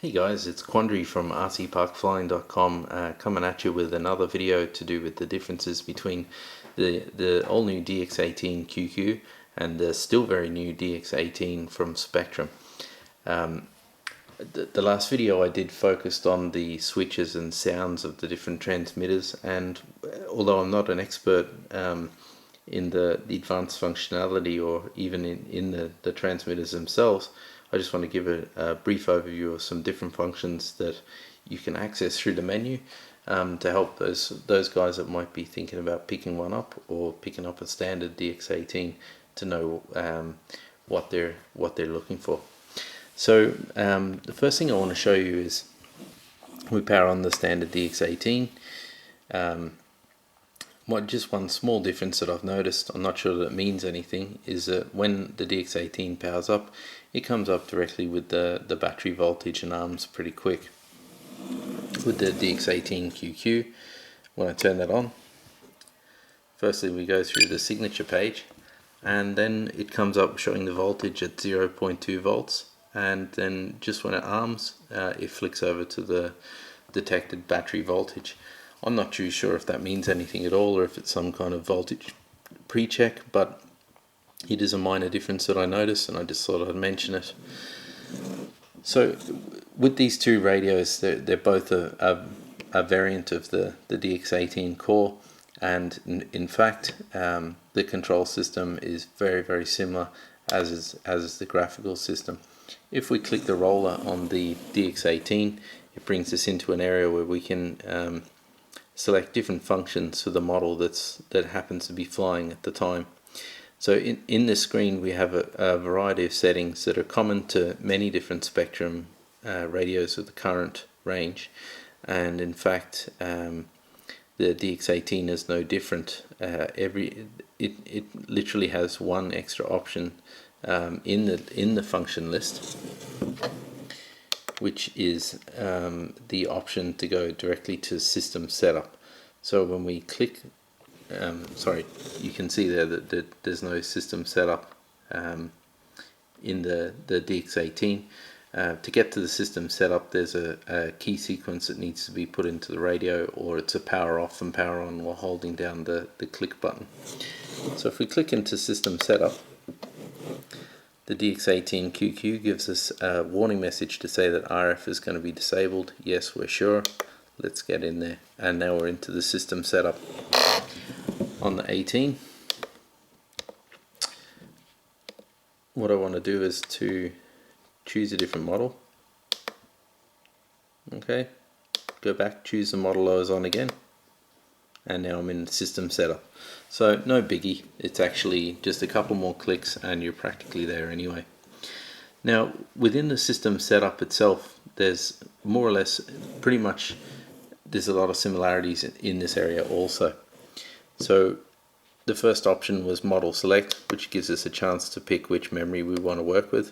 Hey guys, it's Quandary from rcparkflying.com coming at you with another video to do with the differences between the all new DX18QQ and the still very new DX18 from Spektrum. The last video I did focused on the switches and sounds of the different transmitters, and although I'm not an expert in the advanced functionality or even in the transmitters themselves, I just want to give a brief overview of some different functions that you can access through the menu to help those guys that might be thinking about picking one up or picking up a standard DX18 to know what they're looking for. So the first thing I want to show you is we power on the standard DX18. Just one small difference that I've noticed, I'm not sure that it means anything, is that when the DX18 powers up, it comes up directly with the battery voltage and arms pretty quick. With the DX18QQ, when I turn that on, firstly we go through the signature page, and then it comes up showing the voltage at 0.2 volts, and then just when it arms, it flicks over to the detected battery voltage. I'm not too sure if that means anything at all or if it's some kind of voltage pre-check, but it is a minor difference that I noticed, and I just thought I'd mention it. So with these two radios, they're both a variant of the DX18 core, and in fact the control system is very similar as is the graphical system. If we click the roller on the DX18, it brings us into an area where we can select different functions for the model that happens to be flying at the time. So in this screen we have a variety of settings that are common to many different Spektrum radios of the current range, and in fact the DX18 is no different. It literally has one extra option in the function list, which is the option to go directly to system setup. So when we click, you can see there that there's no system setup in the DX18. To get to the system setup, there's a key sequence that needs to be put into the radio, or it's a power off and power on while holding down the click button. So if we click into system setup, the DX18QQ gives us a warning message to say that RF is going to be disabled. Yes, we're sure. Let's get in there. And now we're into the system setup. On the 18, what I want to do is to choose a different model. Okay, go back, choose the model I was on again, and now I'm in system setup. So no biggie, it's actually just a couple more clicks and you're practically there anyway. Now within the system setup itself, there's more or less pretty much there's a lot of similarities in this area also. So the first option was model select, which gives us a chance to pick which memory we want to work with.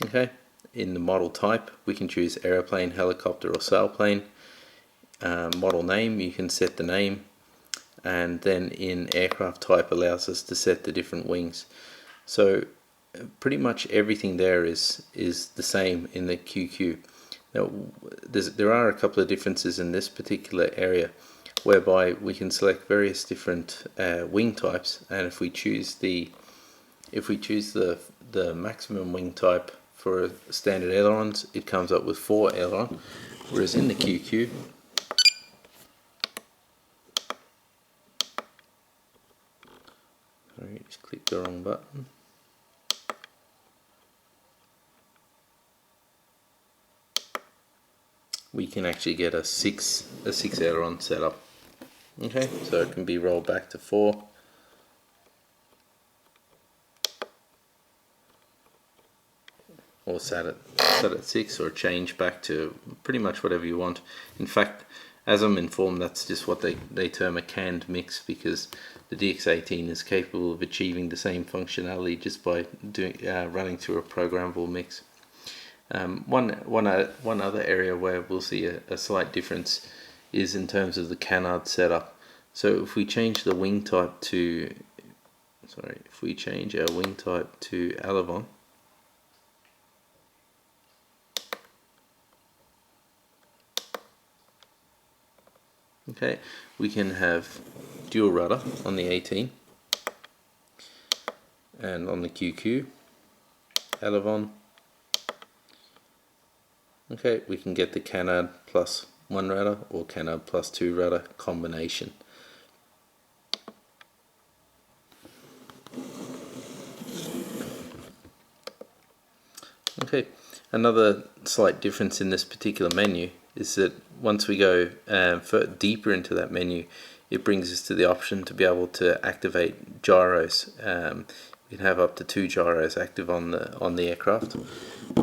Okay, in the model type we can choose aeroplane, helicopter or sailplane. Model name, you can set the name, and then in aircraft type allows us to set the different wings. So pretty much everything there is the same in the QQ. Now there are a couple of differences in this particular area, whereby we can select various different wing types, and if we choose the maximum wing type for standard ailerons, it comes up with 4 aileron, whereas in the QQ, sorry, just clicked the wrong button. We can actually get a 6 aileron setup. Okay, so it can be rolled back to 4. Or set at 6, or change back to pretty much whatever you want. In fact, as I'm informed, that's just what they term a canned mix, because the DX18 is capable of achieving the same functionality just by running through a programmable mix. One other area where we'll see a slight difference is in terms of the canard setup. So if we change the wing type to, if we change our wing type to Alavon, Okay, we can have dual rudder on the 18 and on the QQ, elevon. Okay, we can get the canard plus 1 rudder or canard plus 2 rudder combination. Okay, another slight difference in this particular menu is that once we go deeper into that menu, it brings us to the option to be able to activate gyros. We can have up to 2 gyros active on the aircraft.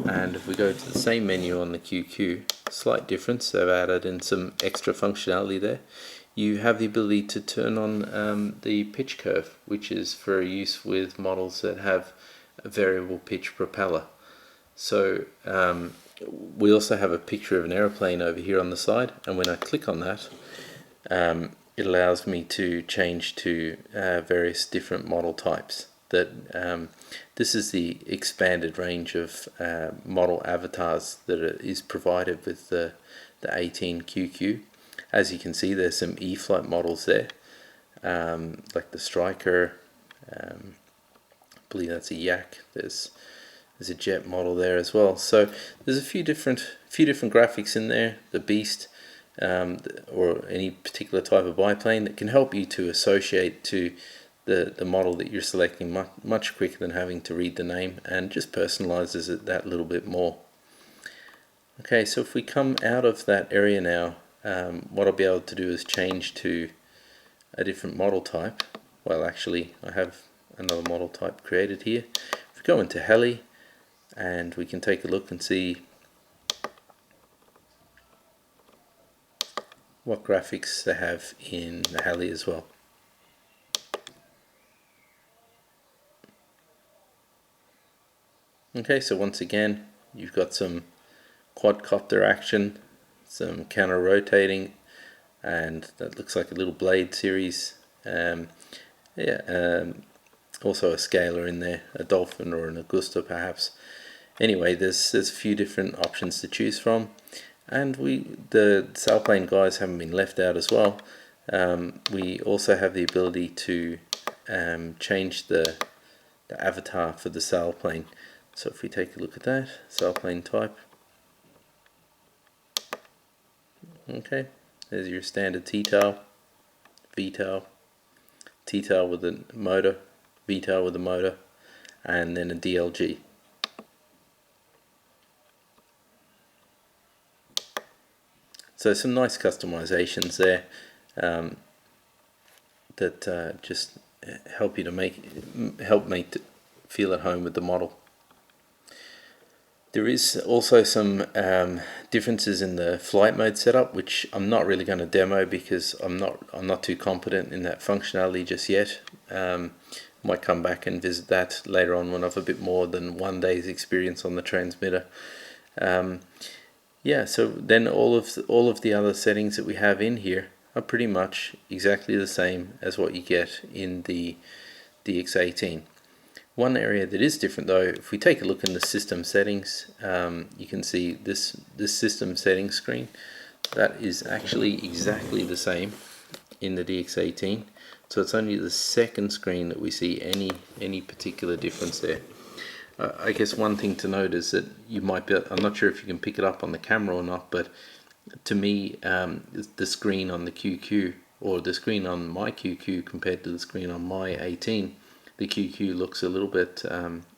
And if we go to the same menu on the QQ, slight difference, they've added in some extra functionality there. You have the ability to turn on the pitch curve, which is for use with models that have a variable pitch propeller. So we also have a picture of an aeroplane over here on the side, and when I click on that, it allows me to change to various different model types. This is the expanded range of model avatars that is provided with the 18QQ. As you can see, there's some E-flight models there, like the Striker. I believe that's a Yak. There's a jet model there as well. So there's a few different graphics in there. The Beast, or any particular type of biplane that can help you to associate to the model that you're selecting much quicker than having to read the name, and just personalizes it that little bit more. Okay, so if we come out of that area now, what I'll be able to do is change to a different model type. Well, actually, I have another model type created here. If we go into heli, and we can take a look and see what graphics they have in the heli as well. Okay, so once again, you've got some quadcopter action, some counter rotating, and that looks like a little blade series. Also a scalar in there, a Dolphin or an Augusta perhaps. Anyway, there's a few different options to choose from, and the sailplane guys haven't been left out as well. We also have the ability to change the avatar for the sailplane. So if we take a look at that, sailplane type. Okay, there's your standard T-tail, V-tail, T-tail with a motor, V-tail with a motor, and then a DLG. So some nice customizations there that just help you to feel at home with the model. There is also some differences in the flight mode setup, which I'm not really going to demo because I'm not too competent in that functionality just yet. Might come back and visit that later on when I've a bit more than 1 day's experience on the transmitter. Yeah, so then all of the other settings that we have in here are pretty much exactly the same as what you get in the DX18. One area that is different though, if we take a look in the system settings, you can see this system settings screen. That is actually exactly the same in the DX18. So it's only the second screen that we see any particular difference there. I guess one thing to note is that you might be, I'm not sure if you can pick it up on the camera or not, but to me the screen on the QQ, or the screen on my QQ compared to the screen on my 18, the QQ looks a little bit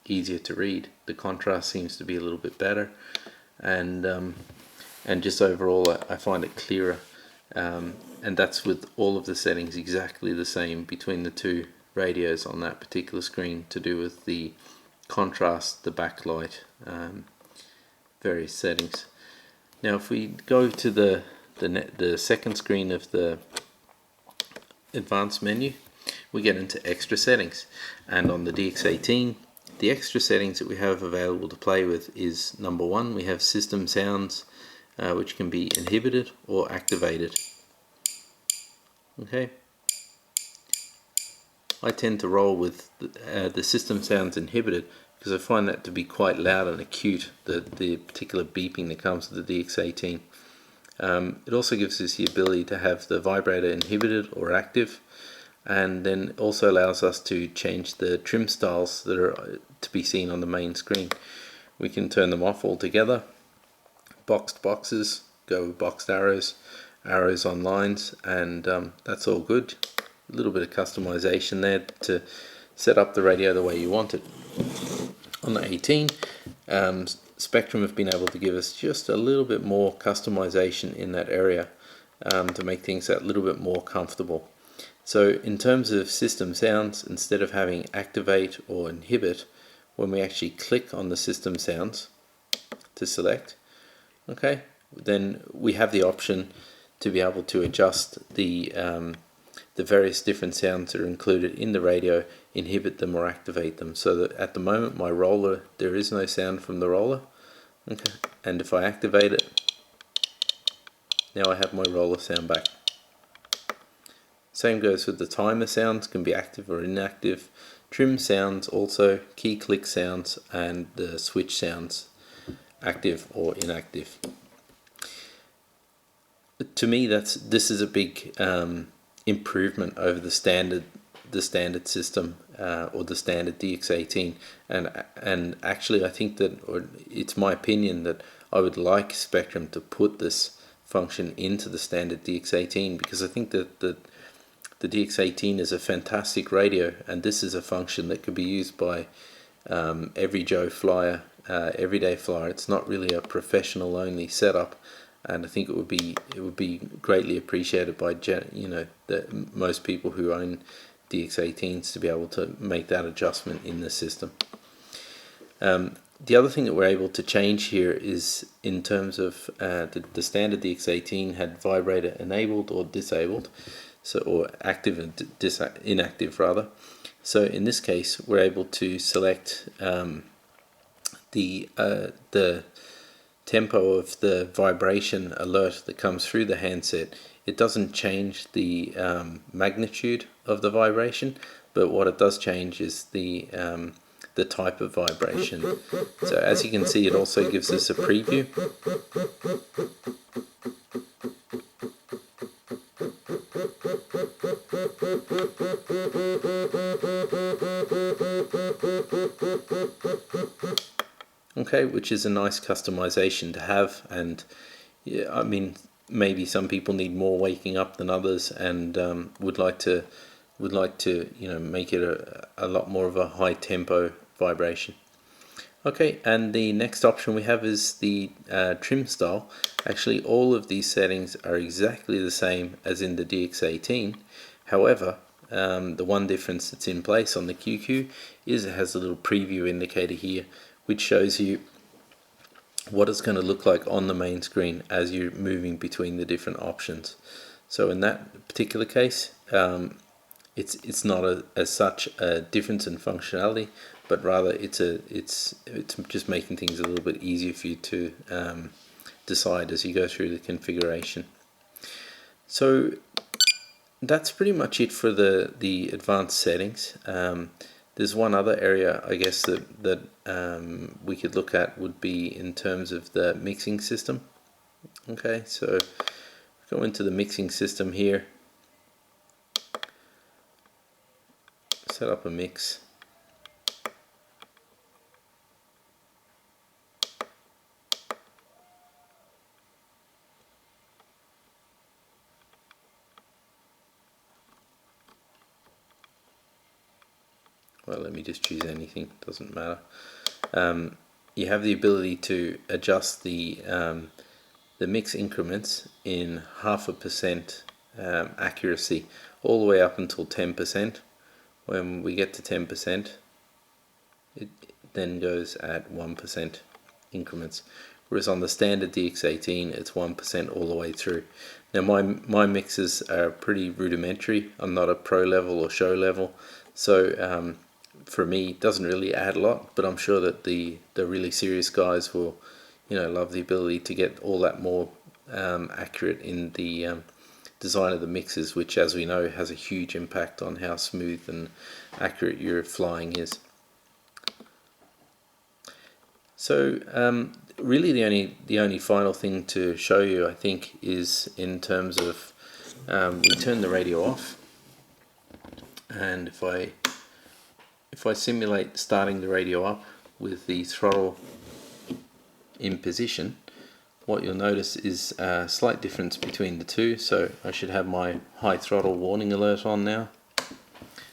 easier to read. The contrast seems to be a little bit better, and just overall I find it clearer, and that's with all of the settings exactly the same between the two radios on that particular screen, to do with the contrast, the backlight, various settings. Now if we go to the second screen of the advanced menu, we get into extra settings, and on the DX18 the extra settings that we have available to play with is, number one, we have system sounds which can be inhibited or activated. Okay, I tend to roll with the system sounds inhibited because I find that to be quite loud and acute, the particular beeping that comes with the DX18. It also gives us the ability to have the vibrator inhibited or active, and then also allows us to change the trim styles that are to be seen on the main screen. We can turn them off altogether. Boxed boxes, go with boxed arrows, arrows on lines, and that's all good. A little bit of customization there to set up the radio the way you want it. On the 18, Spektrum have been able to give us just a little bit more customization in that area to make things a little bit more comfortable. So in terms of system sounds, instead of having activate or inhibit, when we actually click on the system sounds to select, okay, then we have the option to be able to adjust the various different sounds that are included in the radio, inhibit them or activate them. So that at the moment my roller, there is no sound from the roller, okay, and if I activate it, now I have my roller sound back. Same goes with the timer sounds, can be active or inactive, trim sounds also, key click sounds, and the switch sounds, active or inactive. To me, this is a big improvement over the standard system or the standard DX18, and actually I think that, or it's my opinion that I would like Spektrum to put this function into the standard DX18, because I think that the DX18 is a fantastic radio, and this is a function that could be used by every Joe flyer, everyday flyer. It's not really a professional only setup, and I think it would be greatly appreciated by most people who own DX18s to be able to make that adjustment in the system. The other thing that we're able to change here is in terms of the standard DX18 had vibrator enabled or disabled, so, or active and inactive rather. So in this case, we're able to select the tempo of the vibration alert that comes through the handset. It doesn't change the magnitude of the vibration, but what it does change is the type of vibration. So as you can see, it also gives us a preview. Okay, which is a nice customization to have, and yeah, I mean, maybe some people need more waking up than others, and would like to make it a lot more of a high tempo vibration. Okay, and the next option we have is the trim style. Actually, all of these settings are exactly the same as in the DX18. However, the one difference that's in place on the QQ is it has a little preview indicator here, which shows you what it's going to look like on the main screen as you're moving between the different options. So in that particular case, it's not as such a difference in functionality, but rather it's just making things a little bit easier for you to decide as you go through the configuration. So that's pretty much it for the advanced settings. There's one other area I guess that we could look at would be in terms of the mixing system. Okay, so go into the mixing system here, set up a mix. Well, let me just choose anything, doesn't matter. You have the ability to adjust the mix increments in 0.5% accuracy all the way up until 10%. When we get to 10%, it then goes at 1% increments, whereas on the standard DX18 it's 1% all the way through. Now my mixes are pretty rudimentary. I'm not a pro level or show level, so for me it doesn't really add a lot, but I'm sure that the really serious guys will love the ability to get all that more accurate in the design of the mixes, which as we know has a huge impact on how smooth and accurate your flying is. So really the only final thing to show you, I think, is in terms of we turn the radio off, and if I simulate starting the radio up with the throttle in position, what you'll notice is a slight difference between the two. So I should have my high throttle warning alert on now.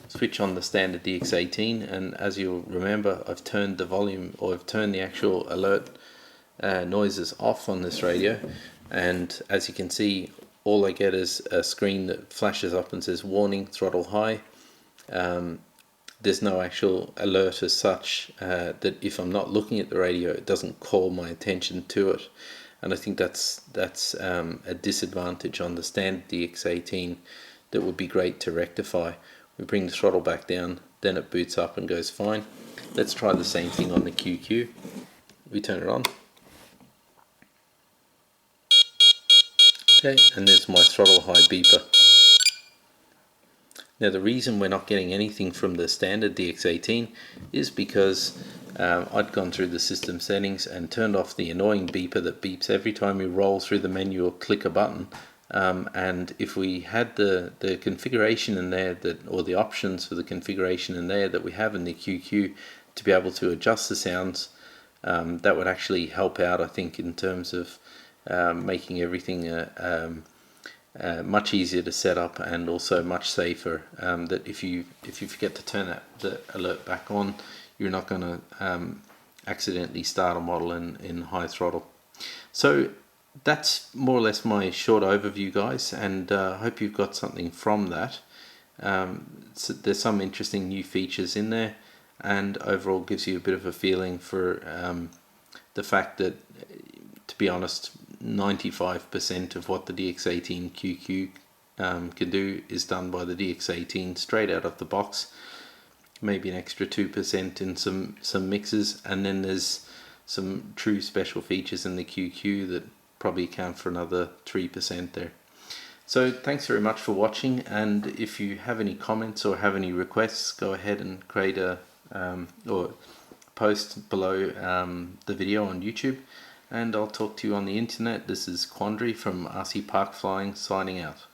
Switch on the standard DX18, and as you'll remember, I've turned the volume, or I've turned the actual alert noises off on this radio, and as you can see, all I get is a screen that flashes up and says warning, throttle high. There's no actual alert as such, that if I'm not looking at the radio, it doesn't call my attention to it. And I think that's a disadvantage on the standard DX18 that would be great to rectify. We bring the throttle back down, then it boots up and goes fine. Let's try the same thing on the QQ. We turn it on. Okay, and there's my throttle high beeper. Now the reason we're not getting anything from the standard DX18 is because I'd gone through the system settings and turned off the annoying beeper that beeps every time you roll through the menu or click a button. And if we had the configuration in there, or the options for the configuration in there that we have in the QQ to be able to adjust the sounds, that would actually help out, I think, in terms of making everything much easier to set up, and also much safer. That if you forget to turn the alert back on, you're not going to accidentally start a model in high throttle. So that's more or less my short overview, guys, and I hope you've got something from that. So there's some interesting new features in there, and overall gives you a bit of a feeling for the fact that, to be honest, 95% of what the DX18QQ can do is done by the DX18 straight out of the box. Maybe an extra 2% in some mixes, and then there's some true special features in the QQ that probably account for another 3% there. So thanks very much for watching, and if you have any comments or have any requests, go ahead and create a or post below the video on YouTube, and I'll talk to you on the internet. This is Quandary from RC Park Flying, signing out.